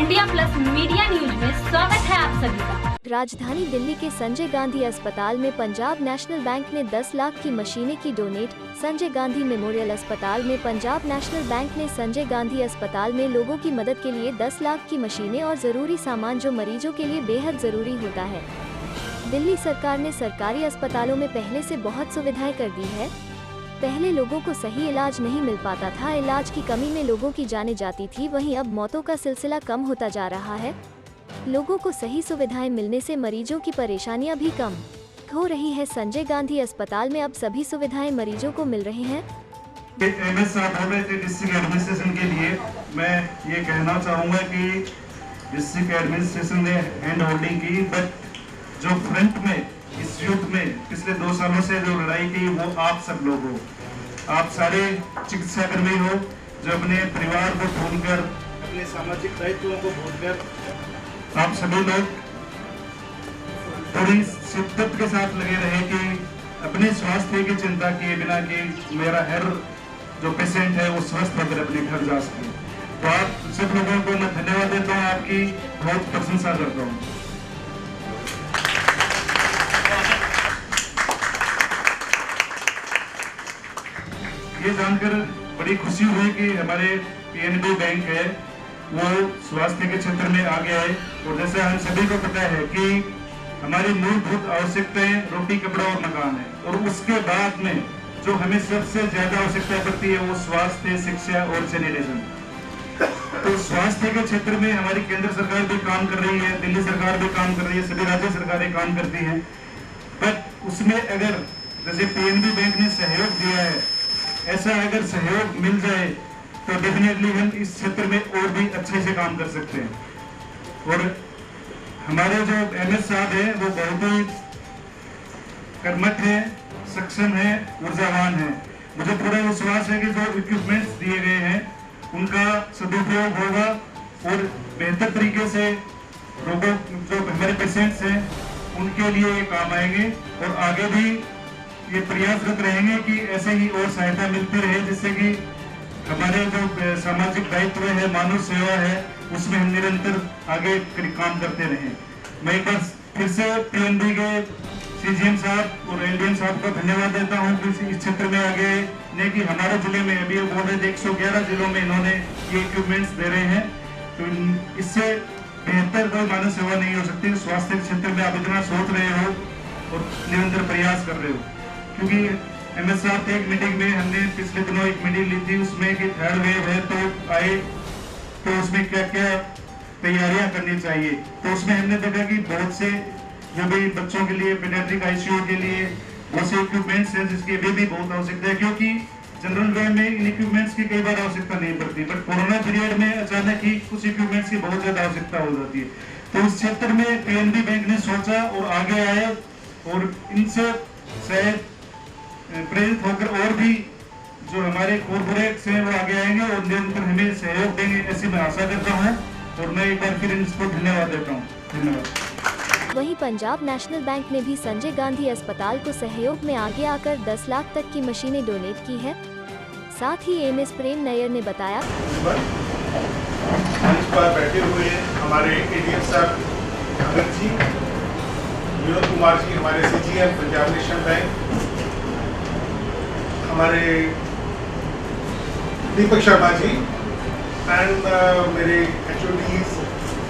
India plus media news में स्वागत है आप सभी का। राजधानी दिल्ली के संजय गांधी अस्पताल में पंजाब नेशनल बैंक ने 10 लाख की मशीनें की डोनेट। संजय गांधी मेमोरियल अस्पताल में पंजाब नेशनल बैंक ने संजय गांधी अस्पताल में लोगों की मदद के लिए 10 लाख की मशीनें और जरूरी सामान जो मरीजों के लिए बेहद जरूरी होता है। दिल्ली सरकार ने सरकारी अस्पतालों में पहले से बहुत सुविधाएं कर दी है। पहले लोगों को सही इलाज नहीं मिल पाता था, इलाज की कमी में लोगों की जानें जाती थी। वहीं अब मौतों का सिलसिला कम होता जा रहा है। लोगों को सही सुविधाएं मिलने से मरीजों की परेशानियां भी कम हो रही है। संजय गांधी अस्पताल में अब सभी सुविधाएं मरीजों को मिल रही हैं। एमएस साहब बोल रहे थे डिस्ट्रिक्ट एडमिनिस्ट्रेशन के लिए। मैं ये कहना चाहूँगा कि डिस्ट्रिक्ट एडमिनिस्ट्रेशन ने हैंड होल्डिंग की, बट जो फ्रंट में इस युद्ध में पिछले 2 सालों से जो लड़ाई की वो आप सब लोग हो। आप सारे चिकित्सा कर्मी हो जो अपने परिवार को भूलकर, अपने सामाजिक दायित्वों को भूलकर आप सभी लोग पूरी शिद्दत के साथ लगे रहे कि अपने स्वास्थ्य की चिंता किए बिना कि मेरा हर जो पेशेंट है वो स्वस्थ होकर अपने घर जा सके। तो आप सब लोगों को मैं धन्यवाद देता हूँ, आपकी बहुत प्रशंसा करता हूँ। ये जानकर बड़ी खुशी हुई कि हमारे पीएनबी बैंक है वो स्वास्थ्य के क्षेत्र में आगे आए। और जैसे हम सभी को पता है कि हमारी मूलभूत आवश्यकताएं रोटी, कपड़ा और मकान है, और उसके बाद में जो हमें सबसे ज्यादा आवश्यकता पड़ती है वो स्वास्थ्य, शिक्षा और सैनिटेशन। तो स्वास्थ्य के क्षेत्र में हमारी केंद्र सरकार भी काम कर रही है, दिल्ली सरकार भी काम कर रही है, सभी राज्य सरकारें काम करती हैं। बट उसमें अगर जैसे पीएनबी बैंक ने सहयोग दिया है, ऐसा अगर सहयोग मिल जाए तो डेफिनेटली हम इस क्षेत्र में और भी अच्छे से काम कर सकते हैं। और हमारे जो एमएस साहब है वो बहुत ही कर्मठ है, सक्षम है, ऊर्जावान है। मुझे पूरा विश्वास है कि जो इक्विपमेंट्स दिए गए हैं उनका सदुपयोग होगा और बेहतर तरीके से लोगों जो हमारे पेशेंट्स हैं उनके लिए ये काम आएंगे। और आगे भी ये प्रयासरत रहेंगे कि ऐसे ही और सहायता मिलती रहे, जिससे कि हमारे जो सामाजिक दायित्व है, मानव सेवा है, उसमें हम निरंतर आगे काम करते रहें। मैं एक बार फिर से पीएनबी के सीजीएम साहब और एलडीएम साहब को धन्यवाद देता हूँ कि इस क्षेत्र में आगे ने कि हमारे जिले में अभी बोल रहे थे 111 जिलों में इन्होंने ये इक्विपमेंट्स दे रहे हैं। तो इससे बेहतर कोई मानव सेवा नहीं हो सकती। स्वास्थ्य के क्षेत्र में आप इतना सोच रहे हो और निरंतर प्रयास कर रहे हो, क्योंकि एमएस साहब के एक मीटिंग में हमने पिछले दिनों एक मीटिंग ली थी, उसमें कि थर्ड वेव है तो आए तो उसमें क्या क्या तैयारियां करनी चाहिए। तो उसमें हमने देखा कि बहुत से जो भी बच्चों के लिए पीडियाट्रिक आईसीयू के लिए बहुत से इक्विपमेंट्स हैं जिसकी अभी भी बहुत आवश्यकता है, क्योंकि जनरल वेव में इन इक्विपमेंट्स की कई बार आवश्यकता नहीं पड़ती, बट कोरोना पीरियड में अचानक ही कुछ इक्विपमेंट्स की बहुत ज्यादा आवश्यकता हो जाती है। तो उस क्षेत्र में पीएनबी बैंक ने सोचा और आगे आए और इनसे शायद प्रेरित होकर और भी जो हमारे कॉर्पोरेट्स हैं वो आगे आएंगे और निरंतर हमें सहयोग देंगे, ऐसी मैं आशा करता हूँ। और मैं एक बार फिर इसको धन्यवाद देता हूँ। धन्यवाद। वहीं पंजाब नेशनल बैंक ने भी संजय गांधी अस्पताल को सहयोग में आगे आकर 10 लाख तक की मशीनें डोनेट की है। साथ ही एमएस प्रेम नैयर ने बताया, इस पर बैठे हुए हमारे एडीएम साहब भगत जी, विनोद कुमार जी हमारे सीजीएम पंजाब नेशनल बैंक, हमारे दीपक शर्मा जी एंड मेरे HODs,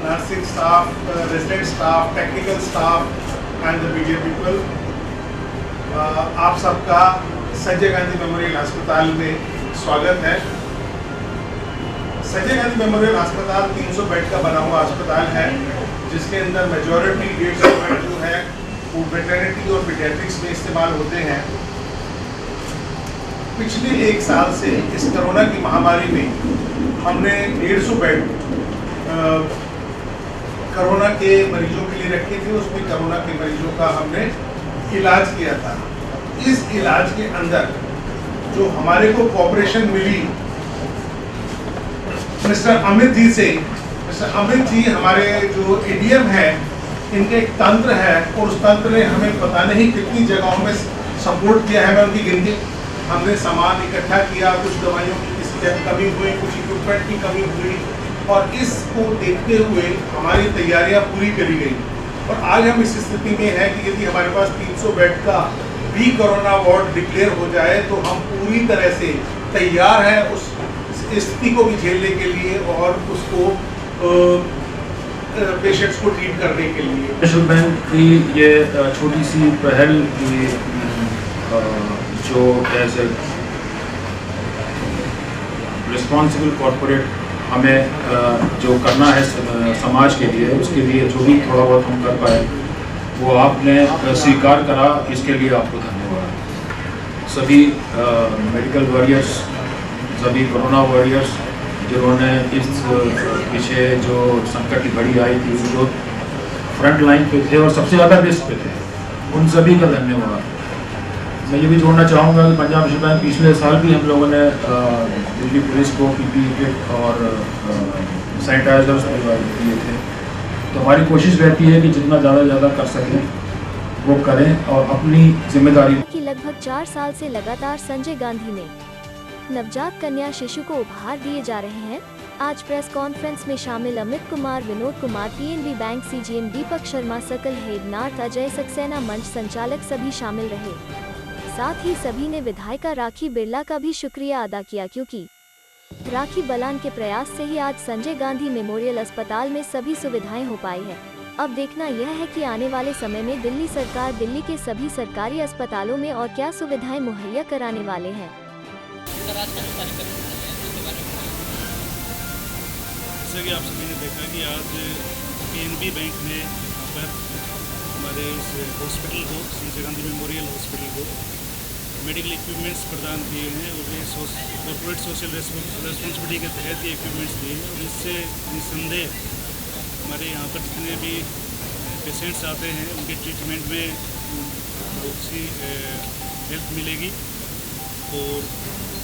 nursing staff, resident staff, technical staff and the media people, आप सबका संजय गांधी मेमोरियल अस्पताल में स्वागत है। संजय गांधी मेमोरियल अस्पताल 300 बेड का बना हुआ अस्पताल है, जिसके अंदर मेजॉरिटी 150 बेड जो है वो वेटरनिटी और पीडियाट्रिक्स में इस्तेमाल होते हैं। पिछले 1 साल से इस कोरोना की महामारी में हमने 150 बेड कोरोना के मरीजों के लिए रखे थे। उसमें कोरोना के मरीजों का हमने इलाज किया था। इस इलाज के अंदर जो हमारे को कोऑपरेशन मिली मिस्टर अमित जी से, मिस्टर अमित जी हमारे जो एडीएम है, इनके एक तंत्र है और उस तंत्र ने हमें पता नहीं कितनी जगहों में सपोर्ट किया है। मैं उनकी गिनती, हमने सामान इकट्ठा किया, कुछ दवाइयों की किसी जगह कमी हुई, कुछ इक्विपमेंट की कमी हुई, और इसको देखते हुए हमारी तैयारियां पूरी करी गई और आज हम इस स्थिति में हैं कि यदि हमारे पास 300 बेड का भी कोरोना वार्ड डिक्लेयर हो जाए तो हम पूरी तरह से तैयार हैं उस स्थिति को भी झेलने के लिए और उसको पेशेंट्स को ट्रीट करने के लिए। नेशनल बैंक की ये छोटी सी पहल की जो एज ए रिस्पॉन्सिबल कॉरपोरेट हमें जो करना है समाज के लिए, उसके लिए जो भी थोड़ा बहुत हम कर पाए वो आपने स्वीकार करा, इसके लिए आपको धन्यवाद। सभी मेडिकल वॉरियर्स, सभी कोरोना वॉरियर्स जिन्होंने इस पीछे जो संकट की घड़ी आई थी, जो फ्रंट लाइन पे थे और सबसे ज़्यादा रिस्क पे थे, उन सभी का धन्यवाद। मैं ये भी जोड़ना चाहूँगा कि पंजाब नेशनल बैंक पिछले साल भी हम लोगों ने दिल्ली पुलिस को PPE किट और सैनिटाइजर्स दिए थे। तो हमारी कोशिश रहती है कि जितना ज़्यादा कर सकें वो करें और अपनी जिम्मेदारी कि लगभग 4 साल से लगातार संजय गांधी ने नवजात कन्या शिशु को उपहार दिए जा रहे हैं। आज प्रेस कॉन्फ्रेंस में शामिल Amit Kumar, Vinod Kumar, PNB bank CGM Deepak Sharma, सकल हेड नार्थ, अजय सक्सेना, मंच संचालक सभी शामिल रहे। साथ ही सभी ने विधायिका राखी बिरला का भी शुक्रिया अदा किया, क्योंकि राखी बलान के प्रयास से ही आज संजय गांधी मेमोरियल अस्पताल में सभी सुविधाएं हो पाई है। अब देखना यह है कि आने वाले समय में दिल्ली सरकार दिल्ली के सभी सरकारी अस्पतालों में और क्या सुविधाएं मुहैया कराने वाले हैं। जैसा कि आप सभी ने देखा कि आज PNB बैंक ने यहाँ पर हमारे इस हॉस्पिटल को, संजय गांधी मेमोरियल हॉस्पिटल को मेडिकल इक्विपमेंट्स प्रदान किए हैं और ये कॉर्पोरेट सोशल रेस्पॉन्सिबिलिटी के तहत ये इक्विपमेंट्स दिए हैं और इससे निस्संदेह हमारे यहाँ पर जितने भी पेशेंट्स आते हैं उनके ट्रीटमेंट में बहुत सी हेल्प मिलेगी। और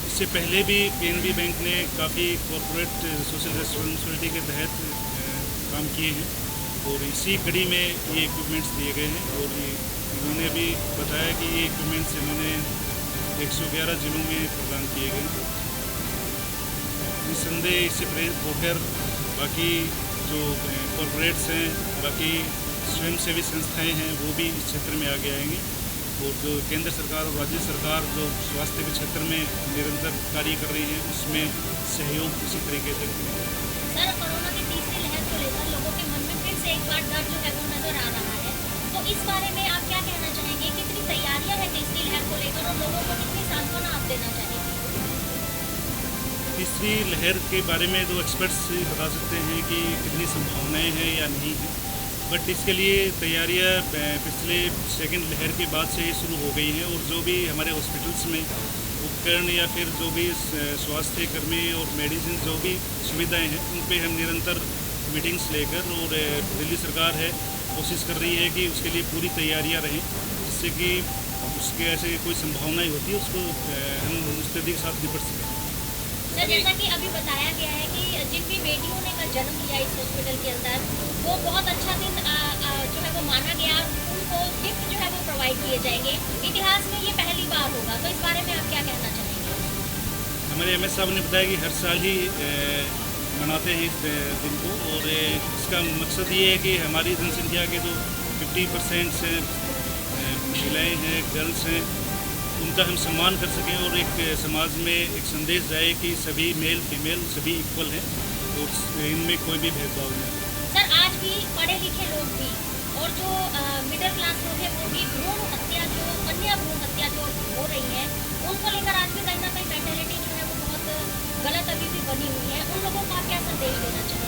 इससे पहले भी PNB बैंक ने काफ़ी कॉर्पोरेट सोशल रेस्पॉन्सिबिलिटी के तहत काम किए हैं और इसी कड़ी में ये इक्विपमेंट्स दिए गए हैं। और इन्होंने अभी बताया कि ये इक्विपमेंट्स इन्होंने 111 जिलों में प्रदान किए गए। निस्संदेह इससे प्रेरित होकर बाकी जो कॉर्पोरेट्स हैं, बाकी स्वयंसेवी संस्थाएं हैं, वो भी इस क्षेत्र में आगे आएंगे और जो केंद्र सरकार और राज्य सरकार जो स्वास्थ्य के क्षेत्र में निरंतर कार्य कर रही है उसमें सहयोग इसी तरीके से करेंगे। सर, कोरोना की तीसरी लहर को लेकर लोगों के मन में फिर से एक बार डर जो है वो नजर आ रहा है, तो इस बारे में आप क्या कहना चाहेंगे? कितनी तैयारियां हैं तीसरी लहर को लेकर और लोगों को कितनी सांत्वना आप देना चाहेंगे? तीसरी लहर के बारे में तो एक्सपर्ट्स बता सकते हैं कि कितनी संभावनाएं हैं या नहीं है, बट इसके लिए तैयारियां पिछले सेकंड लहर के बाद से ही शुरू हो गई हैं और जो भी हमारे हॉस्पिटल्स में उपकरण या फिर जो भी स्वास्थ्य कर्मी और मेडिसिन जो भी सुविधाएं हैं उन पे हम निरंतर मीटिंग्स लेकर और दिल्ली सरकार है कोशिश कर रही है कि उसके लिए पूरी तैयारियां रहें, जिससे कि उसके ऐसे कोई संभावनाएं होती है उसको हम मुस्तैदी के साथ निपट सकें। सर, जैसा कि अभी बताया गया है कि जिन भी बेटियों ने का जन्म लिया इस हॉस्पिटल के अंदर, वो बहुत अच्छा दिन जो है वो माना गया, उनको गिफ्ट जो है वो प्रोवाइड किए जाएंगे। इतिहास में ये पहली बार होगा, तो इस बारे में आप क्या कहना चाहेंगे? हमारे MS साहब ने बताया कि हर साल ही मनाते हैं इस दिन को और इसका मकसद ये है कि हमारी जनसंख्या के जो 50% से महिलाएँ हैं, गर्ल्स हैं, उनका हम सम्मान कर सकें और एक समाज में एक संदेश जाए कि सभी मेल फीमेल सभी इक्वल हैं और इनमें कोई भी भेदभाव नहीं। सर, आज भी पढ़े लिखे लोग भी और जो मिडिल क्लास लोग हैं वो भी भ्रूण हत्या जो अन्य भ्रूण हत्या जो हो रही है उनको लेकर आज भी कहीं ना कहीं मेंटेलिटी जो है वो बहुत गलत अभी भी बनी हुई है। उन लोगों को आप क्या संदेश देना चाहेंगे?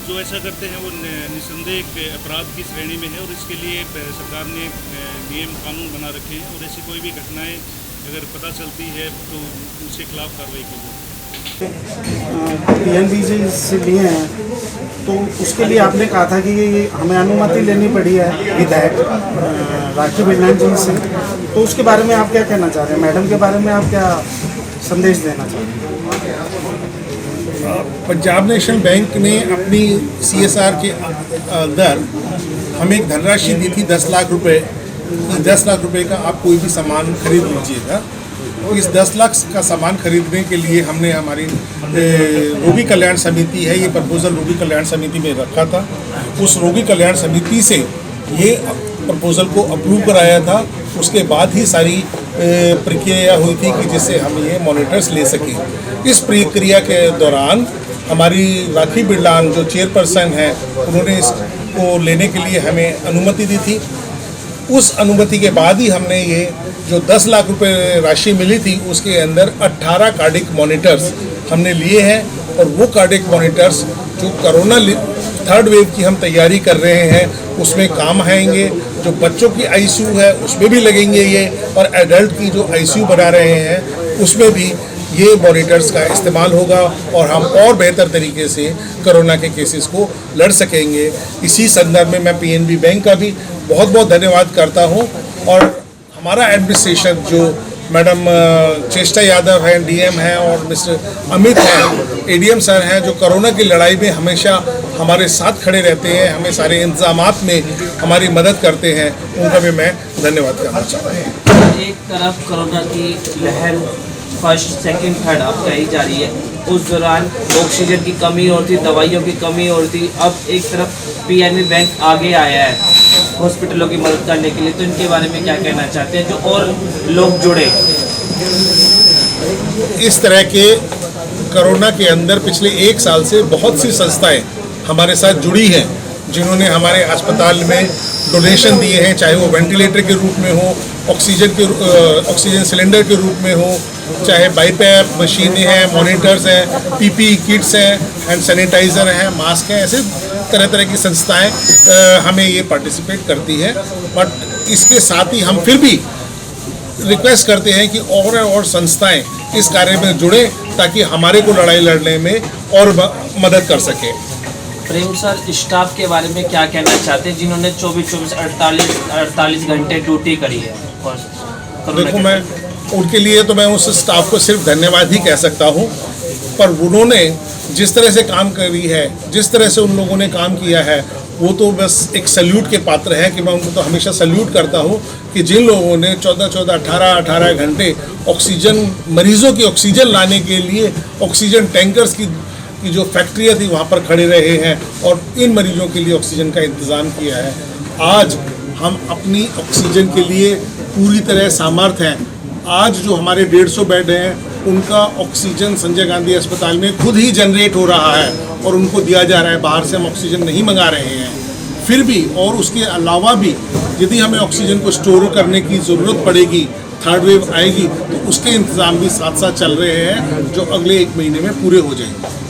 जो ऐसा करते हैं वो निस्संदेह एक अपराध की श्रेणी में है और इसके लिए सरकार ने नियम कानून बना रखे हैं और ऐसी कोई भी घटनाएं अगर पता चलती है तो उसके खिलाफ कार्रवाई की जाए। PNB से लिए हैं तो उसके लिए आपने कहा था कि हमें अनुमति लेनी पड़ी है विधायक राखी बिरला जी से, तो उसके बारे में आप क्या कहना चाह रहे हैं? मैडम के बारे में आप क्या संदेश देना चाह रहे हैं? पंजाब नेशनल बैंक ने अपनी CSR के अंदर हमें एक धनराशि दी थी 10 लाख रुपए। 10 लाख रुपए का आप कोई भी सामान खरीद लीजिएगा इस 10 लाख का सामान खरीदने के लिए हमने हमारी रोगी कल्याण समिति है, ये प्रपोजल रोगी कल्याण समिति में रखा था। उस रोगी कल्याण समिति से ये प्रपोजल को अप्रूव कराया था। उसके बाद ही सारी प्रक्रिया हुई थी कि जिससे हम ये मॉनिटर्स ले सकें। इस प्रक्रिया के दौरान हमारी राखी बिरलान जो चेयरपर्सन हैं, उन्होंने इसको लेने के लिए हमें अनुमति दी थी। उस अनुमति के बाद ही हमने ये जो 10 लाख रुपए राशि मिली थी, उसके अंदर 18 कार्डिक मॉनिटर्स हमने लिए हैं। और वो कार्डिक मॉनिटर्स जो कोरोना 3rd वेव की हम तैयारी कर रहे हैं उसमें काम आएंगे। जो बच्चों की आईसीयू है उसमें भी लगेंगे ये, और एडल्ट की जो आईसीयू बना रहे हैं उसमें भी ये मॉनिटर्स का इस्तेमाल होगा और हम और बेहतर तरीके से कोरोना के केसेस को लड़ सकेंगे। इसी संदर्भ में मैं पीएनबी बैंक का भी बहुत बहुत धन्यवाद करता हूं। और हमारा एडमिनिस्ट्रेशन जो मैडम चेष्टा यादव हैं, डीएम हैं, और मिस्टर अमित हैं, एडीएम सर हैं, जो कोरोना की लड़ाई में हमेशा हमारे साथ खड़े रहते हैं, हमें सारे इंतजामात में हमारी मदद करते हैं, उनका भी मैं धन्यवाद करना चाहता हूँ। एक तरफ कोरोना की लहर 1st, 2nd, 3rd अब कही जा रही है, उस दौरान ऑक्सीजन की कमी होती, दवाइयों की कमी होती। अब एक तरफ पीएनबी बैंक आगे आया है हॉस्पिटलों की मदद करने के लिए, तो इनके बारे में क्या कहना चाहते हैं जो और लोग जुड़े? इस तरह के कोरोना के अंदर पिछले 1 साल से बहुत सी संस्थाएं हमारे साथ जुड़ी हैं, जिन्होंने हमारे अस्पताल में डोनेशन दिए हैं, चाहे वो वेंटिलेटर के रूप में हो, ऑक्सीजन सिलेंडर के रूप में हो, चाहे बाईपैप मशीनें हैं, मॉनिटर्स हैं, पीपीई किट्स हैं, हैंड सैनिटाइज़र हैं, मास्क हैं। ऐसे तरह तरह की संस्थाएं हमें ये पार्टिसिपेट करती हैं। बट इसके साथ ही हम फिर भी रिक्वेस्ट करते हैं कि और संस्थाएं इस कार्य में जुड़ें ताकि हमारे को लड़ाई लड़ने में और मदद कर सकें। प्रेम सर, स्टाफ के बारे में क्या कहना चाहते हैं जिन्होंने 24-48 घंटे ड्यूटी करी है? और देखो, मैं उनके लिए तो मैं उस स्टाफ को सिर्फ धन्यवाद ही कह सकता हूँ, पर उन्होंने जिस तरह से काम करी है, जिस तरह से उन लोगों ने काम किया है, वो तो बस एक सल्यूट के पात्र है कि मैं उनको तो हमेशा सल्यूट करता हूँ कि जिन लोगों ने 18 घंटे ऑक्सीजन, मरीजों की ऑक्सीजन लाने के लिए ऑक्सीजन टैंकर्स की जो फैक्ट्रियाँ थी वहाँ पर खड़े रहे हैं और इन मरीजों के लिए ऑक्सीजन का इंतज़ाम किया है। आज हम अपनी ऑक्सीजन के लिए पूरी तरह सामर्थ्य हैं। आज जो हमारे 150 बेड हैं, उनका ऑक्सीजन संजय गांधी अस्पताल में खुद ही जनरेट हो रहा है और उनको दिया जा रहा है। बाहर से हम ऑक्सीजन नहीं मंगा रहे हैं। फिर भी और उसके अलावा भी यदि हमें ऑक्सीजन को स्टोर करने की ज़रूरत पड़ेगी, 3rd वेव आएगी, तो उसके इंतज़ाम भी साथ साथ चल रहे हैं, जो अगले 1 महीने में पूरे हो जाएंगे।